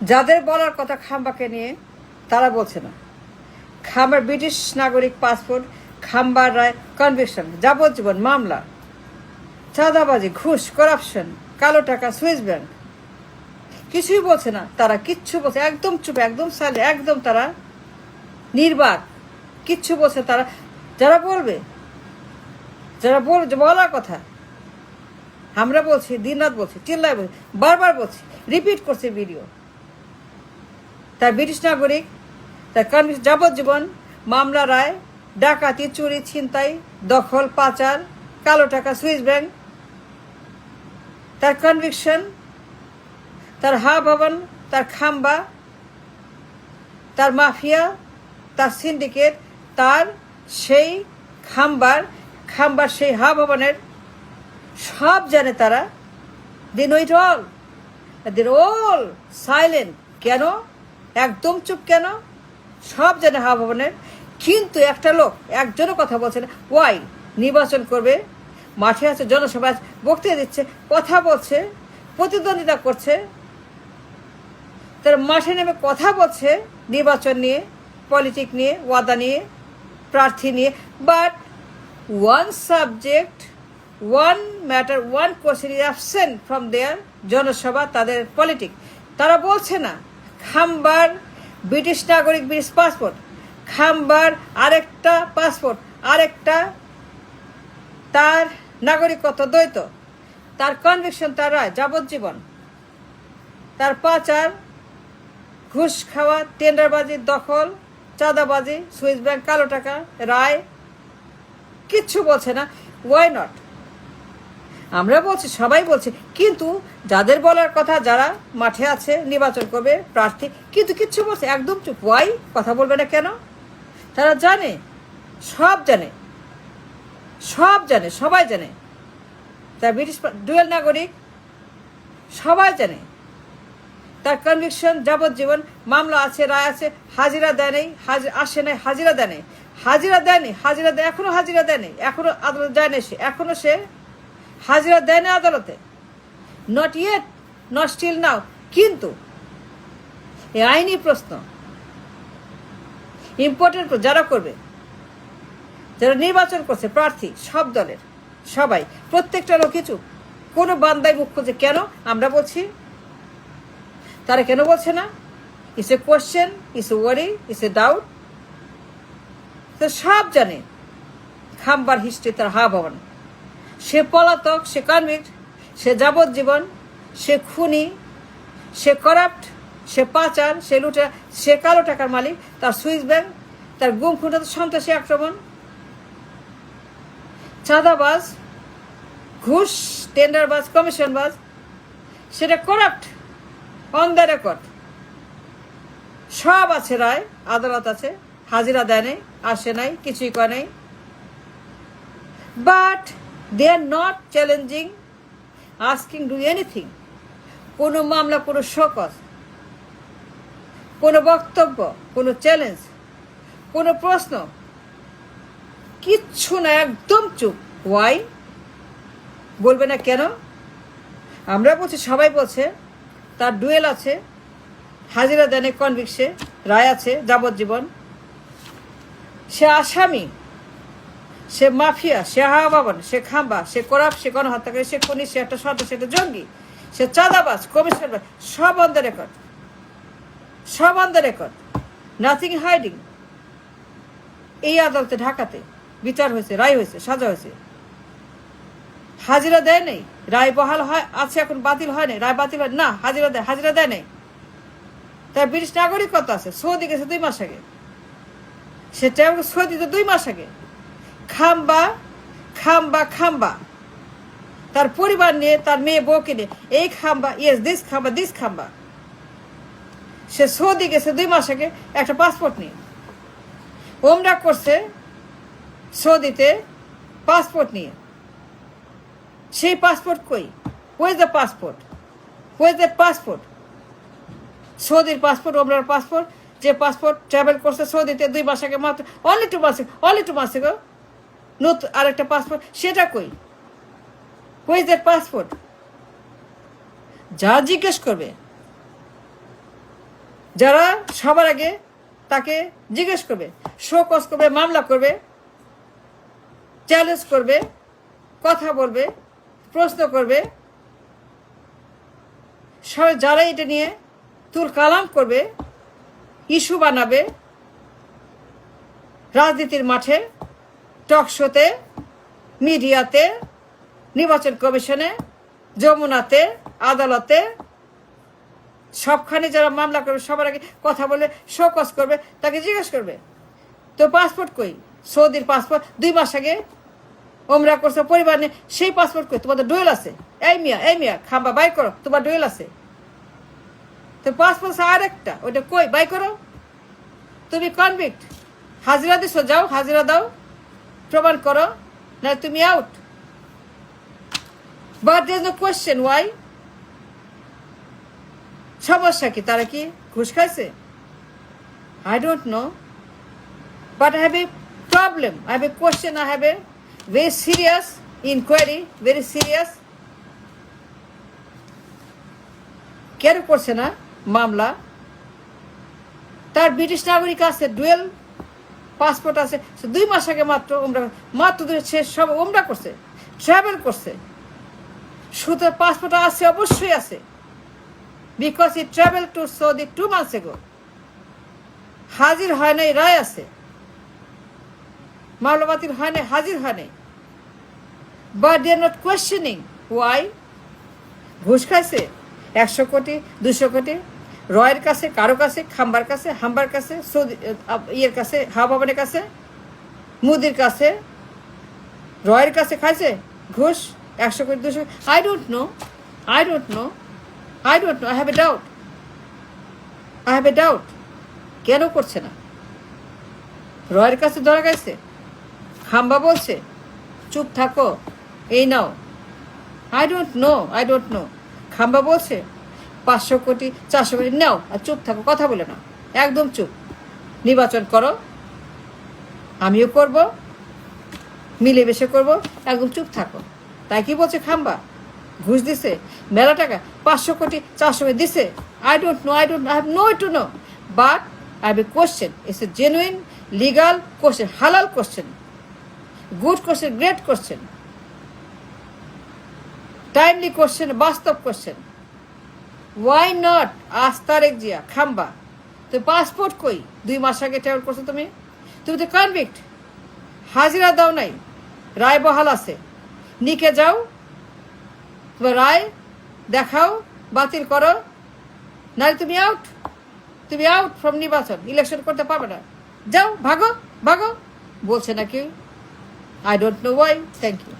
যাদের বলার কথা খাম্বাকে নিয়ে তারা বলছে না। খাম্বার ব্রিটিশ নাগরিক পাসপোর্ট, খাম্বার রায় কনভিকশন, যাবজ্জীবন মামলা, চাঁদাবাজি, ঘুষ, করাপশন, কালো টাকা, সুইস ব্যাংক, কিছুই বলছে না তারা। কিচ্ছু বলছে, একদম চুপ, একদম সাইলেন্ট, একদম তারা নির্বাক, কিচ্ছু বলছে তারা। যারা বলবে, যারা বলার কথা, আমরা বলছি, দিনরাত বলছি, চিল্লায় বলছি, বারবার বলছি, রিপিট করছে ভিডিও। তার ব্রিটিশ নাগরিক, তার যাবজ্জীবন মামলা রায়, ডাকাতি, চুরি, ছিনতাই, দখল, পাচার, কালো টাকা, সুইস ব্যাংক, তার কনভিকশন, তার ভবন, তার খাম্বা, তার মাফিয়া, তার সিন্ডিকেট, তার সেই খাম্বার সেই ভবনের সব জানে তারা। They know it all, they're all silent. কেন? একদম চুপ কেন? সব জানে ভবনের। কিন্তু একটা লোক একজনও কথা বলছে না। ওয়াই? নির্বাচন করবে, মাঠে আছে, জনসভা, বক্তৃতা দিচ্ছে, কথা বলছে, প্রতিদ্বন্দ্বিতা করছে, তারা মাঠে নেমে কথা বলছে নির্বাচন নিয়ে, পলিটিক নিয়ে, ওয়াদা নিয়ে, প্রার্থী নিয়ে। But one subject, one matter, one question is absent from their জনসভা, তাদের পলিটিক। তারা বলছে না খাম্বার ব্রিটিশ নাগরিক, ব্রিটিশ পাসপোর্ট, খাম্বার আরেকটা পাসপোর্ট, আরেকটা তার নাগরিকত্ব দ্বৈত, তার কনভিকশন, তার রায় যাবজ্জীবন, তার পাচার, ঘুষ খাওয়া, টেন্ডারবাজি, দখল, চাঁদাবাজি, সুইস ব্যাংক, কালো টাকা, রায়, কিচ্ছু বলছে না। Why not? আমরা বলছি, সবাই বলছে, কিন্তু যাদের বলার কথা, যারা মাঠে আছে, নির্বাচন করবে, প্রার্থী, কিন্তু কিচ্ছু বলছে, একদম চুপ। ওয়াই? কথা বলবে না কেন? তারা জানে, সব জানে, সব জানে, সবাই জানে। তার ব্রিটিশ ডুয়েল নাগরিক, সবাই জানে। তার কনভিকশন, যাবজ্জীবন মামলা আছে, রায় আছে, হাজিরা দেয় নেই, আসে নাই, হাজিরা দেয় নেই, হাজিরা দেয়নি, হাজিরা দেয়, এখনো হাজিরা দেয়নি, এখনো আদালত যায় না, এখনো সে হাজিরা দেয় না আদালতে। Not yet, not still now. কিন্তু এই আইনি প্রশ্ন, ইম্পর্টেন্ট, যারা করবে, যারা নির্বাচন করছে, প্রার্থী, সব দলের সবাই, প্রত্যেকটা লোক কিছু, কোনো বান্দায় মুখ খুঁজে কেন? আমরা বলছি, তারা কেন বলছে না? It's a question, it's a worry, it's a doubt. তো সব জানে খাম্বার হিস্ট্রি, তার ভবন। সে পলাতক, সে কনভিক্ট, সে যাবজ্জীবন, সে খুনি, সে করাপ্ট, সে পাচার, সে লুটে, সে কালো টাকার মালিক, তার সুইস ব্যাংক, তার গুম খুন, সন্ত্রাসী আক্রমণ, চাঁদাবাজ, ঘুষ, টেন্ডারবাজ, কমিশনবাজ, সেটা করাপ্ট অন দ্য রেকর্ড। সব আছে, রায়, আদালত আছে, হাজিরা দেয় নেই, আসে নাই, কিছুই করে নেই। But they are not challenging, asking do anything. কোনো মামলা, কোনো শোকজ, কোনো বক্তব্য, কোনো চ্যালেঞ্জ, কোনো প্রশ্ন, কিচ্ছু না, একদম চুপ। ওয়াই? বলবে না কেন? আমরা বলছি, সবাই বলছে, তার ডুয়েল আছে, হাজিরা দেনে, কনভিক্সে, রায় আছে, যাবজ্জীবন, সে আসামি, সে মাফিয়া, সে হাওয়াবাবন, সে খাম্বা, সে করাপ্ট, সে গণহত্যাকারী, সে খুনি, সে একটা সন্ত্রাসী, একটা জঙ্গি, সে চাঁদাবাজ, কমিশন, সব অন দ্য রেকর্ড, সব on the record, nothing hiding. এই আদালতে, ঢাকাতে বিচার হয়েছে, রায় হয়েছে, সাজা হয়েছে। হাজিরা দেয় নেই, রায় বহাল হয় আছে, এখন বাতিল হয় নাই, রায় বাতিল হয় না, হাজিরা দেয় নেই। তার ব্রিটিশ নাগরিকত্ব আছে, সৌদি গেছে 2 মাস আগে, সেটা সৌদিতে 2 মাস আগে। খাম্বা, খাম্বা, খাম্বা, তার পরিবার নিয়ে, তার মেয়ে বউকে নিয়ে, এই খাম্বা, ইয়েস দিস খাম্বা, দিস খাম্বা, সে সৌদি গেছে 2 মাস আগে একটা পাসপোর্ট নিয়ে, ওমরা করছে সৌদিতে পাসপোর্ট নিয়ে। সেই পাসপোর্ট কই? Where is the passport? Where is that passport? সৌদির পাসপোর্ট, ওমরার পাসপোর্ট, যে পাসপোর্ট ট্রাভেল করছে সৌদিতে 2 মাস আগে, মাত্র অনলি 2 মাস আগে, নতুন আরেকটা পাসপোর্ট, সেটা কই? Where is that passport? যা জিজ্ঞেস করবে, যারা সবার আগে তাকে জিজ্ঞেস করবে, শোকজ করবে, মামলা করবে, চ্যালেঞ্জ করবে, কথা বলবে, প্রশ্ন করবে, সবাই যারা এটা নিয়ে তুল কালাম করবে, ইস্যু বানাবে, রাজনীতির মাঠে, টক শোতে, মিডিয়াতে, নির্বাচন কমিশনে, যমুনাতে, আদালতে, সবখানে যারা মামলা করবে সবার আগে কথা বলে শোকজ করবে, তাকে জিজ্ঞেস করবে তো পাসপোর্ট কই, সৌদির পাসপোর্ট 2 মাস আগে ওমরা করছো, পরিবার নেই, সেই পাসপোর্ট কই, তোমাদের ডুয়েল আছে, এই মিয়া খাম্বা বাই করো, তোমার ডুয়েল আছে, তো পাসপোর্ট আর একটা, ওইটা কই, বাই করো। তুমি কনভিক্ট, হাজিরা দিছো, যাও হাজিরা দাও, প্রমাণ করো, না তুমি out. But there is no question why. সমস্যা কি, তারা কি ঘুষ খাইছে? I don't know, but I have a problem, I have a question, I have a very serious inquiry, very serious. কেন করছে না মামলা? তার ব্রিটিশ নাগরিক আছে, ডুয়েল পাসপোর্ট আছে, 2 মাস আগে মাত্র সে সব ওমরা করছে, ট্রাভেল করছে, সুতরাং পাসপোর্ট আছে, অবশ্যই আছে, because he travel to Saudi 2 months ago. হাজির হয় নাই, রায় আছে, মামলা বাতিল হয় নাই, হাজির হয় নাই, but they are not questioning why. ঘুষ খাইছে 100 কোটি 200 কোটি, রয়ের কাছে, কারো কাছে, খাম্বার কাছে, হাম্বার কাছে, সৌদি ইয়ের কাছে, হাওয়াবানের কাছে, মুদির কাছে, রয়ের কাছে খাইছে ঘুষ 100 কোটি 200 কোটি। I don't know, I have a doubt, কেন করছে না? রয়ের কাছে ধরা গেছে, খাম্বা বলছে চুপ থাকো, এই নাও। I don't know, খাম্বা বলছে 500 কোটি 400 কোটি নাও, আর চুপ থাকো, কথা বলে না, একদম চুপ, নির্বাচন করো, আমিও করব, মিলেমিশে করব, একদম চুপ থাকো। তাই কি বলছে খাম্বা? ঘুষ দিছে মেলা টাকা, 500 কোটি 400 কোটি দিছে। I have no way to know, but I have a question. It's a genuine, legal question, halal question, good question, great question, timely question, বাস্তব question. Why not ask Tarique Zia, খাম্বা, তো পাসপোর্ট কই, 2 মাস আগে ট্রাভেল করছো তুমি তো কনভিক্ট, হাজিরা দাও নাই, রায় বহাল আছে, নিকে যাও, রায় দেখাও, বাতিল করো, নাহলে তুমি আউট ফ্রম নির্বাচন, ইলেকশন করতে পারবে না, যাও, ভাগো বলছে নাকি? I don't know why. Thank you.